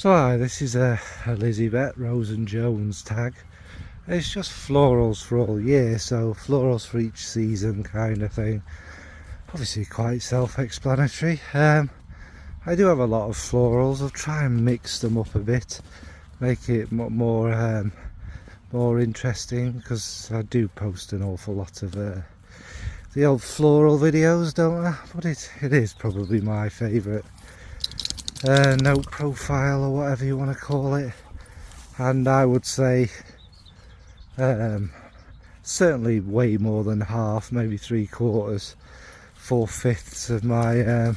So hi, this is a Lizzie Rose and Jones tag. It's just florals for all year, so florals for each season kind of thing. Obviously quite self-explanatory. I do have a lot of florals. I'll try and mix them up a bit, make it more interesting, because I do post an awful lot of the old floral videos, don't I? But it is probably my favourite note profile, or whatever you want to call it. And I would say certainly way more than half, maybe 3/4, 4/5 of my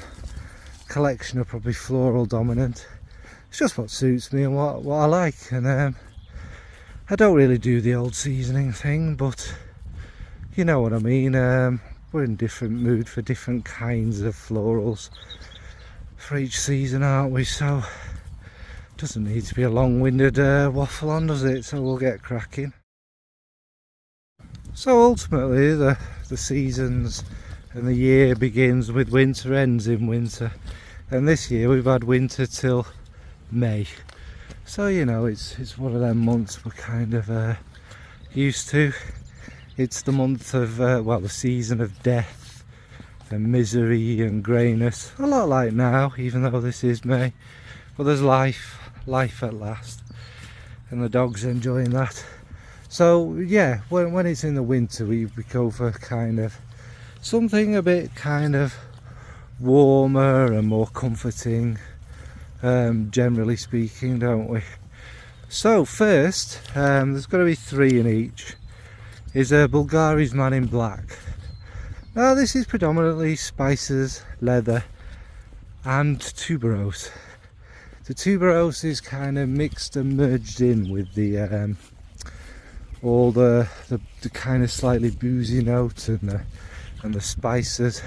collection are probably floral dominant. It's just what suits me and what I like. And I don't really do the old seasoning thing, but you know what I mean. We're in different mood for different kinds of florals for each season, aren't we? So it doesn't need to be a long-winded waffle on, does it? So we'll get cracking. So ultimately the seasons and the year begins with winter, ends in winter, and this year we've had winter till May. So you know, it's one of them months we're kind of used to. It's the month of well, the season of death and misery and greyness, a lot like now, even though this is May. But there's life at last, and the dog's enjoying that. So yeah, when it's in the winter, we go for kind of something a bit kind of warmer and more comforting, generally speaking, don't we? So first, there's got to be 3 in each, is Bvlgari's Man in Black. Now this is predominantly spices, leather and tuberose. The tuberose is kind of mixed and merged in with the all the kind of slightly boozy notes and the spices.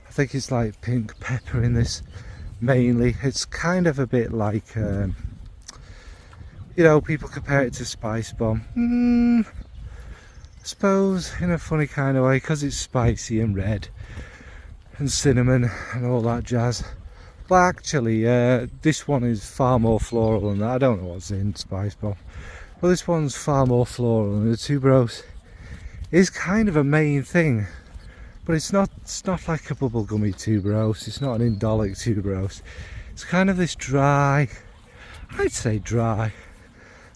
I think it's like pink pepper in this mainly. It's kind of a bit like you know, people compare it to Spice Bomb. I suppose in a funny kind of way, because it's spicy and red and cinnamon and all that jazz. But actually this one is far more floral than that. I don't know what's in Spice Bomb, but this one's far more floral, and the tuberose is kind of a main thing. But it's not like a bubblegummy tuberose, it's not an indolic tuberose. It's kind of this dry, I'd say dry,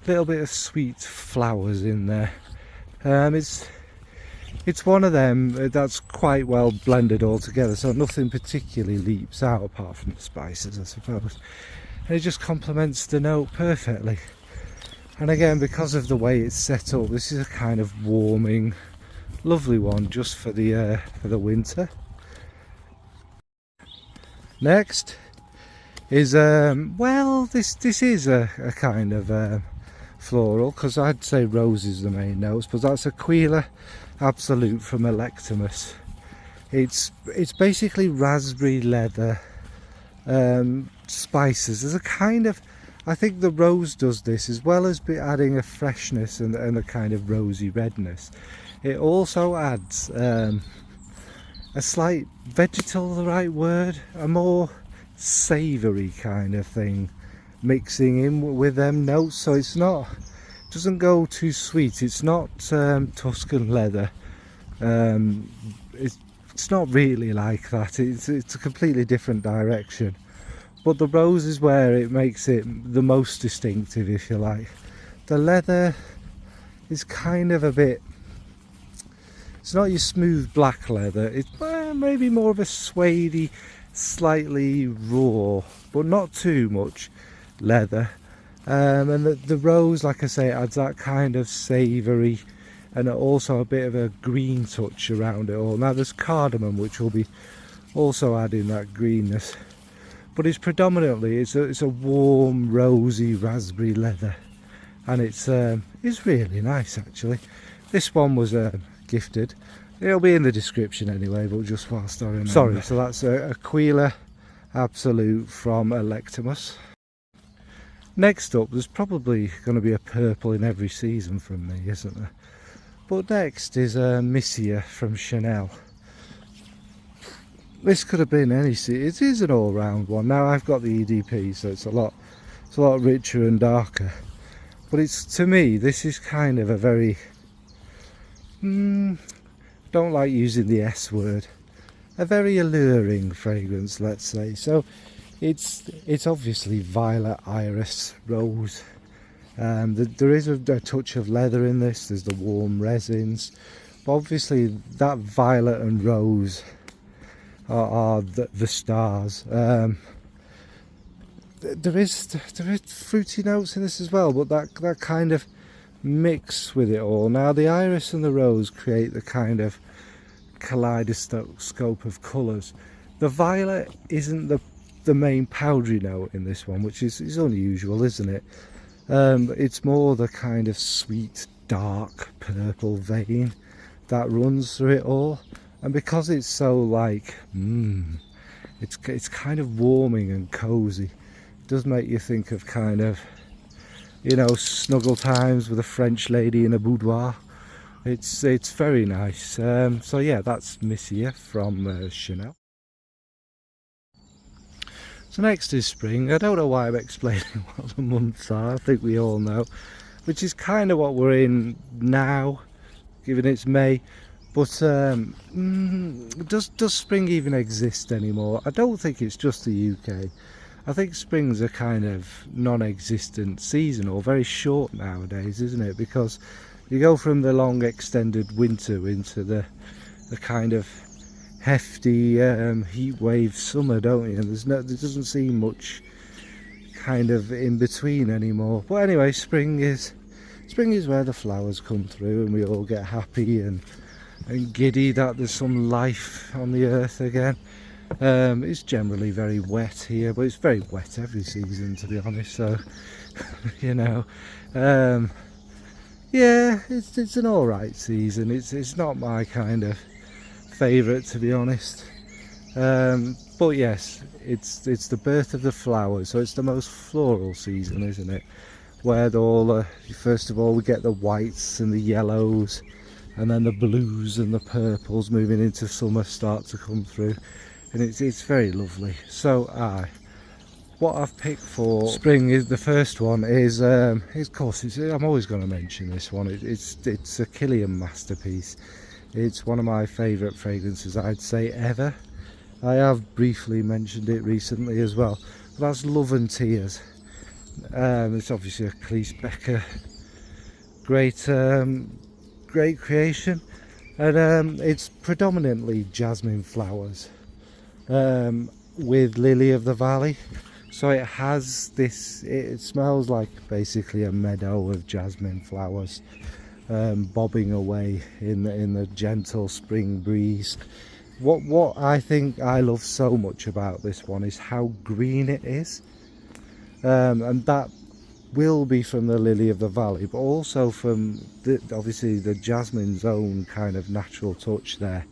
little bit of sweet flowers in there. It's one of them that's quite well blended all together, so nothing particularly leaps out apart from the spices, I suppose. And it just complements the note perfectly. And again, because of the way it's set up, this is a kind of warming, lovely one just for the winter. Next is well, this is a kind of floral, because I'd say rose is the main notes, but that's Aquila Absolute from Electimuss. It's basically raspberry leather, spices. There's a kind of, I think the rose does this as well as adding a freshness and a kind of rosy redness. It also adds a slight, vegetal the right word, a more savoury kind of thing mixing in with them notes. So it's not, doesn't go too sweet. It's not Tuscan leather. It's not really like that. It's a completely different direction. But the rose is where it makes it the most distinctive, if you like. The leather is kind of a bit, it's not your smooth black leather. It's maybe more of a suede-y, slightly raw, but not too much leather. And the rose, like I say, adds that kind of savoury and also a bit of a green touch around it all. Now there's cardamom, which will be also adding that greenness, but it's predominantly it's a warm rosy raspberry leather, and it's really nice actually. This one was gifted. It'll be in the description anyway, but just whilst I remember. Sorry, so that's Aquila Absolute from Electimuss. Next up, there's probably going to be a purple in every season from me, isn't there? But next is Misia from Chanel. This could have been any season. It is an all-round one. Now I've got the EDP, so it's a lot It's a lot richer and darker. But it's, to me, this is kind of a very, don't like using the S word, a very alluring fragrance, let's say. So it's obviously violet, iris, rose. There is a touch of leather in this. There's the warm resins, but obviously that violet and rose are the stars. There is fruity notes in this as well, but that kind of mix with it all. Now the iris and the rose create the kind of kaleidoscope of colours. The violet isn't the main powdery note in this one, which is unusual, isn't it? It's more the kind of sweet dark purple vein that runs through it all, and because it's so like it's kind of warming and cozy, it does make you think of kind of, you know, snuggle times with a French lady in a boudoir. It's very nice. So yeah, that's Misia from Chanel. So next is spring. I don't know why I'm explaining what the months are. I think we all know, which is kind of what we're in now, given it's May. But does spring even exist anymore? I don't think it's just the UK. I think spring's a kind of non-existent season, or very short nowadays, isn't it? Because you go from the long extended winter into the kind of hefty heat wave summer, don't you? And there doesn't seem much kind of in between anymore. But anyway, spring is where the flowers come through and we all get happy and giddy that there's some life on the earth again. It's generally very wet here, but it's very wet every season, to be honest, so you know, yeah, it's an alright season. It's not my kind of favourite, to be honest, but yes, it's the birth of the flowers, so it's the most floral season, isn't it? Where first of all we get the whites and the yellows, and then the blues and the purples moving into summer start to come through, and it's very lovely. So what I've picked for spring is, the first one is of course, I'm always going to mention this one. It's a Kilian masterpiece. It's one of my favourite fragrances, I'd say, ever. I have briefly mentioned it recently as well. But that's Love and Tears. It's obviously a Cleese Becker great creation, and it's predominantly jasmine flowers with lily of the valley. So it has this, it smells like basically a meadow of jasmine flowers bobbing away in the gentle spring breeze. What I think I love so much about this one is how green it is, and that will be from the lily of the valley, but also from obviously the jasmine's own kind of natural touch there,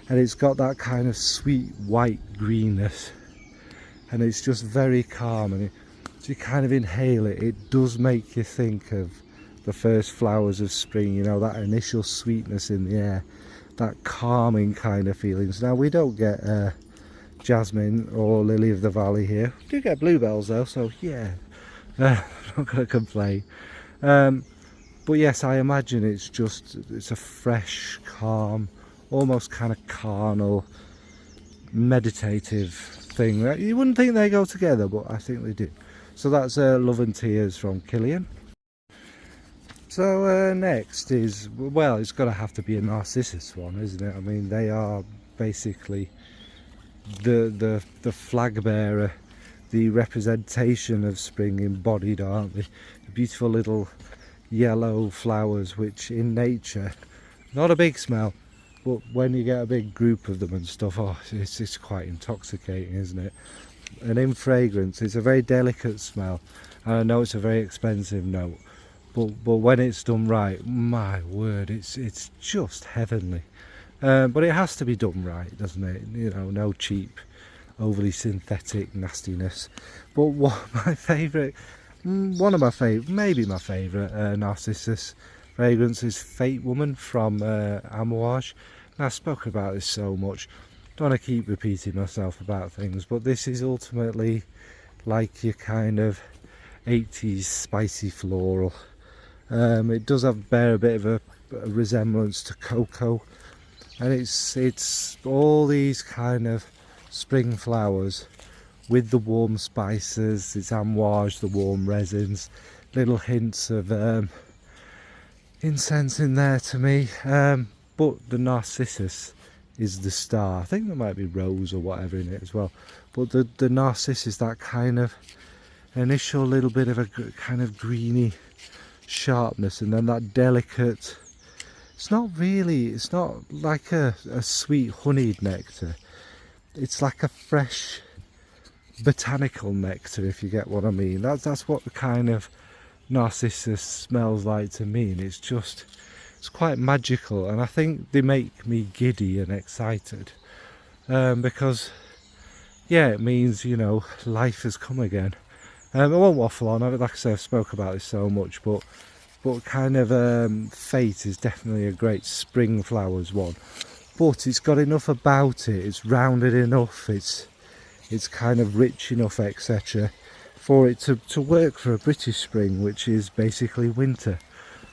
and it's got that kind of sweet white greenness, and it's just very calm, and as you kind of inhale it, it does make you think of the first flowers of spring, you know, that initial sweetness in the air, that calming kind of feelings. Now we don't get jasmine or lily of the valley here. We do get bluebells though, so yeah, I'm not going to complain. But yes, I imagine it's a fresh, calm, almost kind of carnal, meditative thing. You wouldn't think they go together, but I think they do. So that's Love and Tears from Kilian. So next is, well, it's got to have to be a Narcissus one, isn't it? I mean, they are basically the flag bearer, the representation of spring embodied, aren't they? The beautiful little yellow flowers, which in nature, not a big smell, but when you get a big group of them and stuff, oh, it's quite intoxicating, isn't it? And in fragrance, it's a very delicate smell, and I know it's a very expensive note, but when it's done right, my word, it's just heavenly. But it has to be done right, doesn't it? You know, no cheap, overly synthetic nastiness. But one of my favourite, maybe my favourite Narcissus fragrance is Fate Woman from Amouage. And I've spoken about this so much, don't want to keep repeating myself about things, but this is ultimately like your kind of 80s spicy floral. It does bear a bit of a resemblance to cocoa, and it's all these kind of spring flowers with the warm spices. It's amouage, the warm resins, little hints of incense in there to me, but the narcissus is the star. I think there might be rose or whatever in it as well, but the narcissus is that kind of initial little bit of a kind of greeny sharpness, and then that delicate, it's not like a sweet honeyed nectar, it's like a fresh botanical nectar, if you get what I mean. That's what the kind of narcissus smells like to me, and it's quite magical, and I think they make me giddy and excited, because yeah, it means, you know, life has come again. I won't waffle on, like I say, I've spoke about this so much, but kind of Fate is definitely a great spring flowers one, but it's got enough about it, it's rounded enough, it's kind of rich enough, etc., for it to work for a British spring, which is basically winter.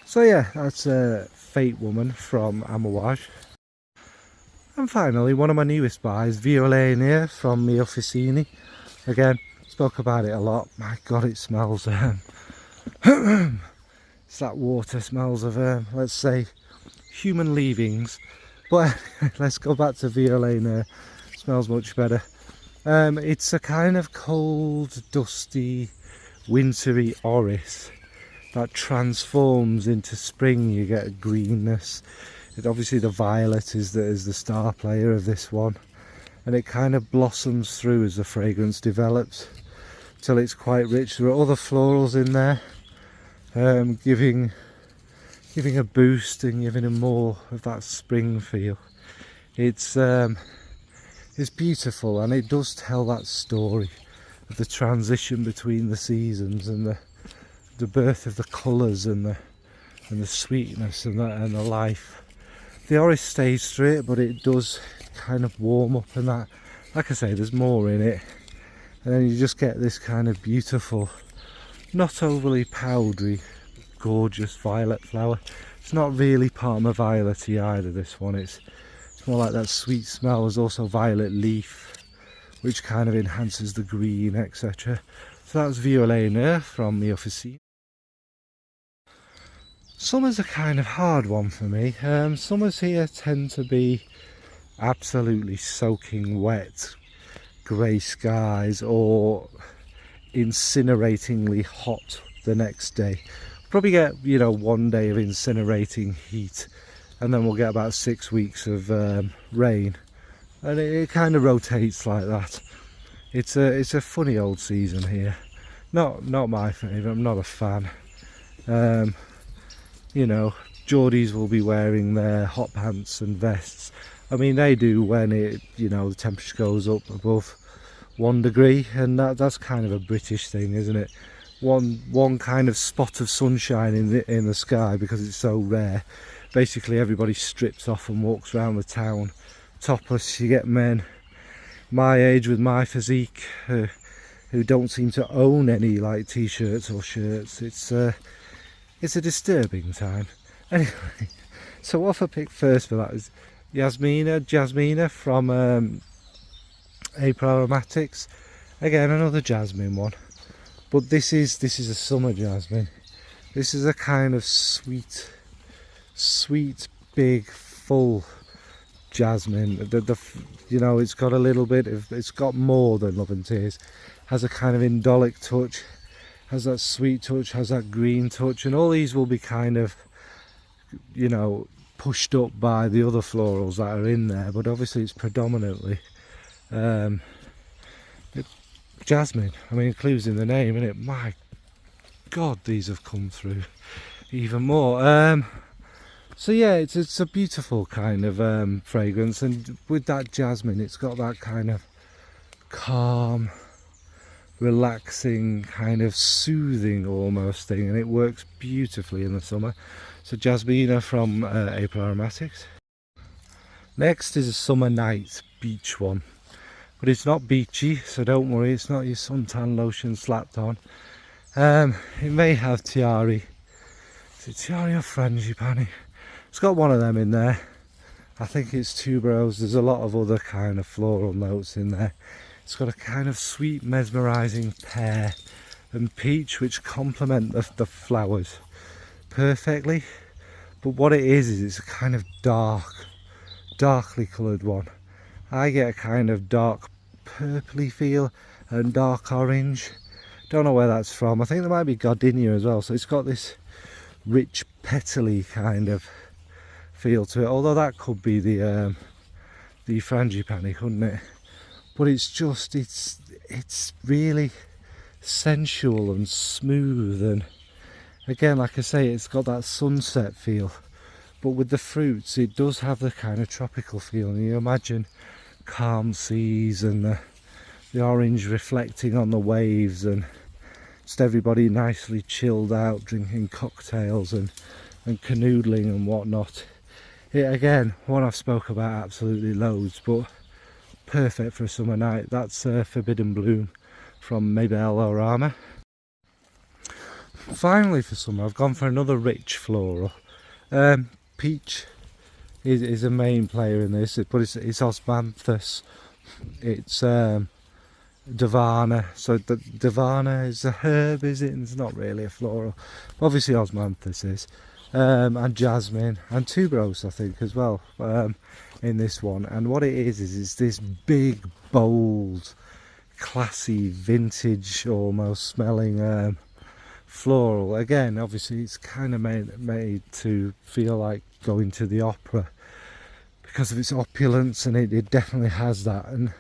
So yeah, that's Fate Woman from Amouage. And finally, one of my newest buys, Viole Nere from Fusciuni. Again, spoke about it a lot. My god, it smells it's that water, smells of let's say human leavings. But let's go back to Viole Nere. Smells much better. It's a kind of cold, dusty, wintry orris that transforms into spring. You get a greenness. Obviously the violet is the star player of this one, and it kind of blossoms through as the fragrance develops till it's quite rich. There are other florals in there, giving a boost and giving them more of that spring feel. It's beautiful, and it does tell that story of the transition between the seasons and the birth of the colours and the sweetness and the life. The orris stays through it, but it does kind of warm up, and that, like I say, there's more in it, and then you just get this kind of beautiful, not overly powdery, gorgeous violet flower. It's not really Parma violet-y either, this one. It's more like that sweet smell. There's also violet leaf, which kind of enhances the green, etc. So that's Viole Nere from Fusciuni. Summer's a kind of hard one for me. Summers here tend to be absolutely soaking wet, grey skies, or incineratingly hot the next day. Probably get, you know, one day of incinerating heat, and then we'll get about 6 weeks of rain, and it kind of rotates like that. It's a funny old season here. Not my favourite. I'm not a fan. You know, Geordies will be wearing their hot pants and vests. I mean, they do when you know, the temperature goes up above 1 degree, and that's kind of a British thing, isn't it? One kind of spot of sunshine in the sky, because it's so rare. Basically, everybody strips off and walks around the town topless. You get men my age with my physique who don't seem to own any like t-shirts or shirts. It's a disturbing time. Anyway, so what I picked first for that is Jasmina from Aromatics. Again, another jasmine one, but this is a summer jasmine. This is a kind of sweet, big, full jasmine. You know, it's got a little bit of, it's got more than Love and Tears. Has a kind of indolic touch, has that sweet touch, has that green touch, and all these will be kind of, you know, pushed up by the other florals that are in there, but obviously it's predominantly jasmine. I mean, it includes in the name, innit? My god, these have come through even more. So yeah, it's a beautiful kind of fragrance, and with that jasmine, it's got that kind of calm, relaxing, kind of soothing almost thing, and it works beautifully in the summer. So Jasmina from Aromatics. Next is a Summer Night beach one, but it's not beachy, so don't worry, it's not your suntan lotion slapped on. It may have tiare. Is it tiare or frangipani? It's got one of them in there. I think it's tuberose. There's a lot of other kind of floral notes in there. It's got a kind of sweet, mesmerising pear and peach, which complement the flowers perfectly. But what it is it's a kind of darkly coloured one. I get a kind of dark purpley feel and dark orange. Don't know where that's from. I think there might be gardenia as well. So it's got this rich petally kind of feel to it. Although that could be the frangipani, couldn't it? But it's just it's really sensual and smooth, and again, like I say, it's got that sunset feel. But with the fruits, it does have the kind of tropical feel. And you imagine calm seas and the orange reflecting on the waves, and just everybody nicely chilled out, drinking cocktails and canoodling and whatnot. It, again, one I've spoke about absolutely loads, but perfect for a summer night. That's Forbidden Bloom from Mabelle or Rama. Finally for summer, I've gone for another rich floral. Peach is a main player in this, but it's osmanthus. It's Davana. So the Davana is a herb, is it? And it's not really a floral. Obviously osmanthus is. And jasmine and tuberose, I think, as well, in this one. And what it is it's this big, bold, classy, vintage almost smelling floral. Again, obviously it's kind of made to feel like going to the opera because of its opulence, and it definitely has that. And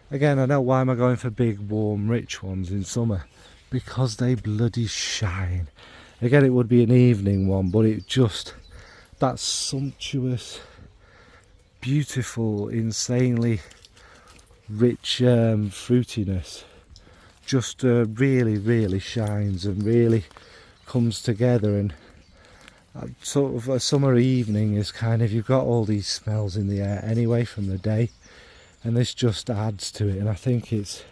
again, I know why am I going for big, warm, rich ones in summer, because they bloody shine. Again, it would be an evening one, but it just, that sumptuous, beautiful, insanely rich fruitiness just really shines and really comes together. And sort of a summer evening is kind of, you've got all these smells in the air anyway from the day, and this just adds to it. And I think it's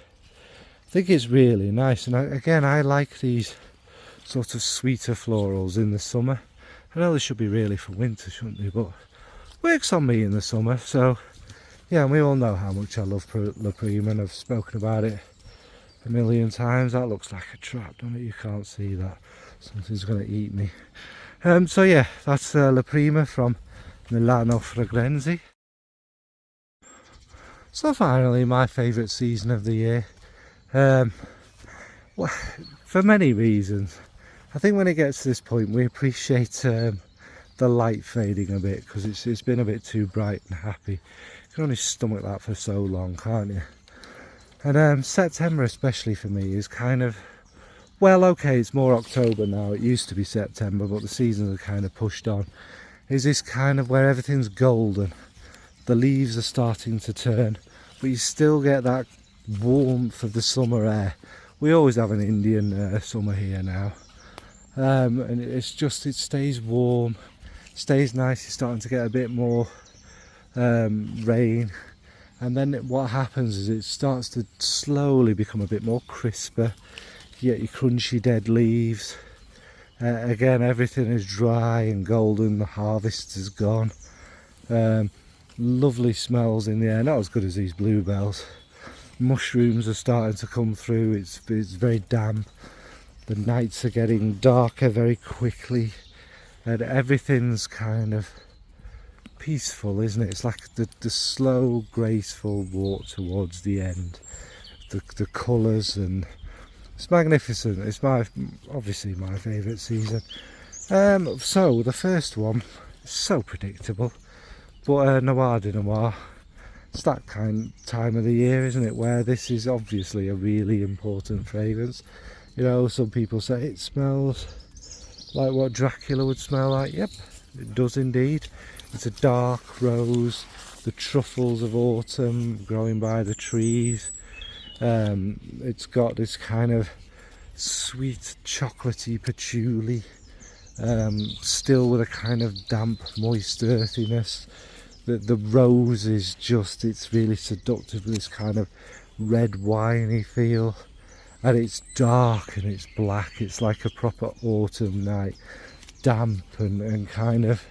really nice. And again, I like these sort of sweeter florals in the summer. I know they should be really for winter, shouldn't they? But works on me in the summer. So yeah, and we all know how much I love Prima, and I've spoken about it a million times. That looks like a trap, doesn't it? You can't see that. Something's going to eat me. So yeah, that's Prima from Milano Fragranze. So finally, my favourite season of the year. Well, for many reasons. I think when it gets to this point, we appreciate the light fading a bit, because it's been a bit too bright and happy. You can only stomach that for so long, can't you? And September especially for me is kind of, well, okay, it's more October now. It used to be September, but the seasons are kind of pushed on. Is this kind of where everything's golden, the leaves are starting to turn, but you still get that warmth of the summer air. We always have an Indian summer here now, and it's just, it stays warm, stays nice. It's starting to get a bit more rain, and then what happens is it starts to slowly become a bit more crisper. You get your crunchy dead leaves. Again, everything is dry and golden, the harvest is gone. Lovely smells in the air, not as good as these bluebells. Mushrooms are starting to come through. It's very damp. The nights are getting darker very quickly, and everything's kind of peaceful, isn't it? It's like the slow, graceful walk towards the end. The colours, and it's magnificent. It's obviously my favourite season. So the first one is so predictable, but Noir de Noir. It's that kind of time of the year, isn't it, where this is obviously a really important fragrance. You know, some people say it smells like what Dracula would smell like. Yep, it does indeed. It's a dark rose, the truffles of autumn growing by the trees. It's got this kind of sweet chocolatey patchouli, still with a kind of damp, moist earthiness. The rose is just, it's really seductive with this kind of red winey feel. and it's dark and it's black. It's like a proper autumn night, damp and kind of.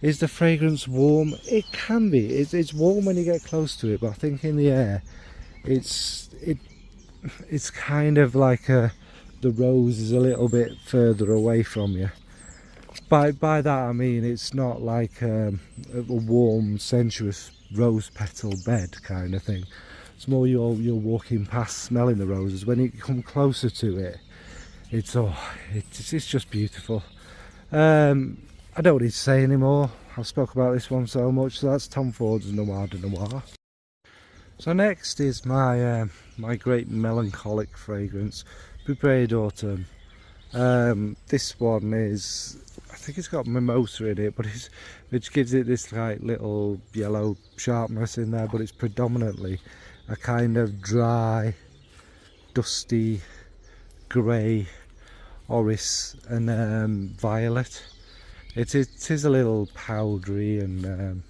Is the fragrance warm? It can be. It's warm when you get close to it, but I think in the air it's kind of like the rose is a little bit further away from you. By that I mean it's not like a warm, sensuous rose petal bed kind of thing. It's more you're walking past smelling the roses. When you come closer to it, it's just beautiful. I don't need to say anymore. I've spoke about this one so much. So that's Tom Ford's Noir de Noir. So next is my my great melancholic fragrance, Pourpre d'Automne. This one is, I think it's got mimosa in it, but which gives it this like little yellow sharpness in there, but it's predominantly a kind of dry, dusty, grey orris and violet. It is a little powdery and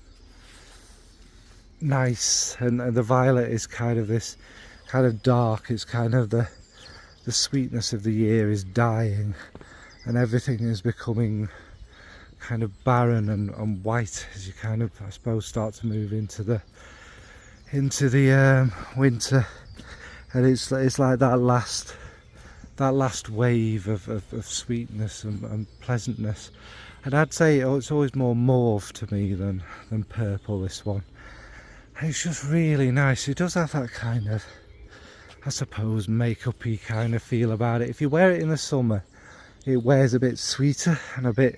nice, and the violet is kind of this kind of dark. It's kind of the sweetness of the year is dying and everything is becoming kind of barren and white as you kind of, I suppose, start to move into the winter, and it's like that last wave of sweetness and pleasantness. And I'd say it's always more mauve to me than purple, this one. And it's just really nice. It does have that kind of, I suppose, makeup-y kind of feel about it. If you wear it in the summer, it wears a bit sweeter and a bit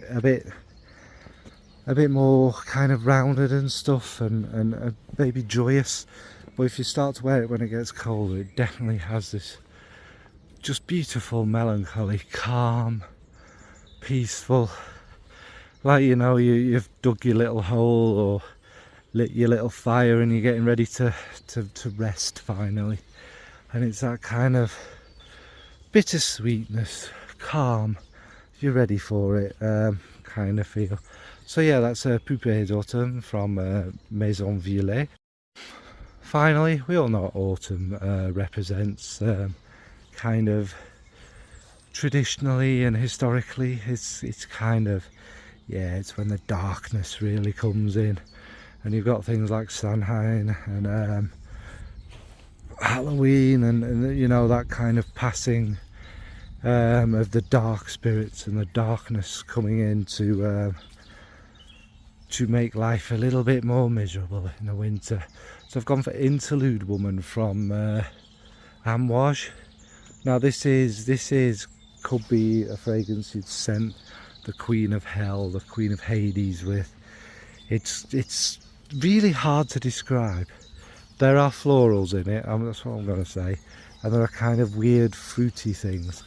more kind of rounded and stuff, and maybe joyous. But if you start to wear it when it gets colder, it definitely has this just beautiful melancholy, calm, peaceful. Like, you know, you've dug your little hole or lit your little fire and you're getting ready to rest finally. And it's that kind of bittersweetness, calm, you're ready for it kind of feel. So yeah, that's Pourpre d'Automne from Maison Violet. Finally, we all know what autumn represents. Kind of traditionally and historically, it's kind of, yeah, it's when the darkness really comes in, and you've got things like Samhain and Halloween and you know, that kind of passing of the dark spirits and the darkness coming in to make life a little bit more miserable in the winter. So I've gone for Interlude Woman from Amouage. Now this could be a fragrance you'd scent the Queen of Hell, the Queen of Hades with. It's really hard to describe. There are florals in it, that's what I'm going to say, and there are kind of weird fruity things.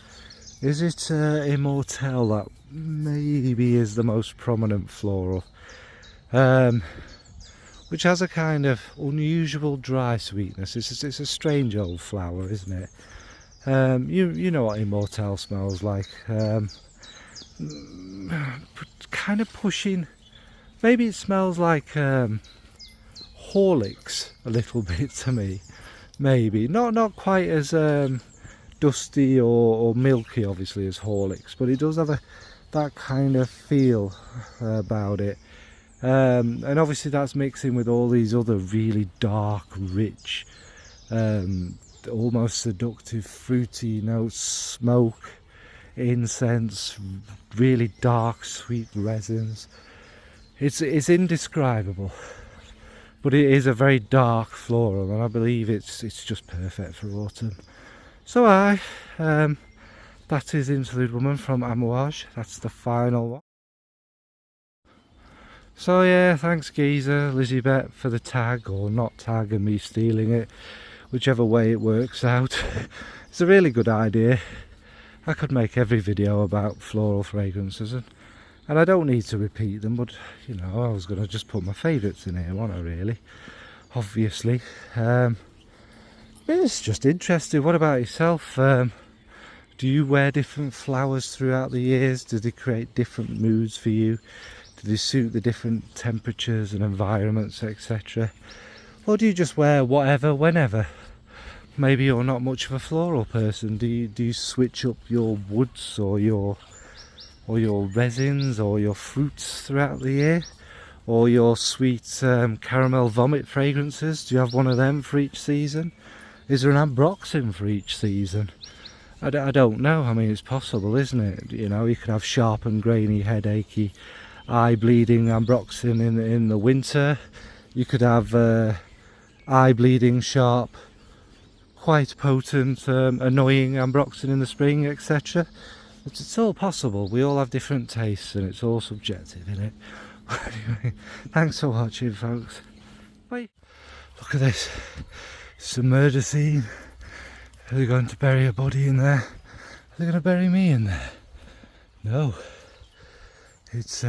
Is it Immortelle that maybe is the most prominent floral, which has a kind of unusual dry sweetness. It's a strange old flower, isn't it? You know what Immortelle smells like. Kind of pushing. Maybe it smells like Horlicks a little bit to me. Maybe not quite as dusty or milky, obviously, as Horlicks, but it does have that kind of feel about it. And obviously that's mixing with all these other really dark, rich, almost seductive, fruity notes, smoke, incense, really dark, sweet resins. It's indescribable, but it is a very dark floral, and I believe it's just perfect for autumn. So that is Interlude Woman from Amouage. That's the final one. So yeah, thanks Geezer, Lizzie Bet for the tag, or not tag, and me stealing it, whichever way it works out. It's a really good idea. I could make every video about floral fragrances, and I don't need to repeat them, but you know, I was going to just put my favourites in here, wasn't I, really? Obviously. It's just interesting. What about yourself? Do you wear different flowers throughout the years? Do they create different moods for you? Do they suit the different temperatures and environments, etc.? Or do you just wear whatever, whenever? maybe you're not much of a floral person. Do you switch up your woods or your resins or your fruits throughout the year, or your sweet caramel vomit fragrances? Do you have one of them for each season? Is there an ambroxan for each season? I don't know. I mean, it's possible, isn't it? You know, you could have sharp and grainy, headachy, eye bleeding ambroxan in the winter. You could have eye bleeding, sharp, quite potent, annoying ambroxan in the spring, etc. It's all possible. We all have different tastes, and it's all subjective, isn't it? Anyway, thanks for watching, folks. Bye. Look at this. It's a murder scene. Are they going to bury a body in there? Are they going to bury me in there? No. It's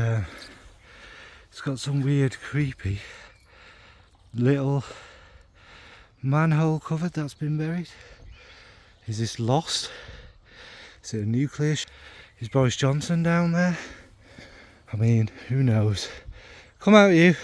got some weird, creepy little manhole cover that's been buried. Is this lost? Is it a nuclear? Is Boris Johnson down there? I mean, who knows? Come out, you.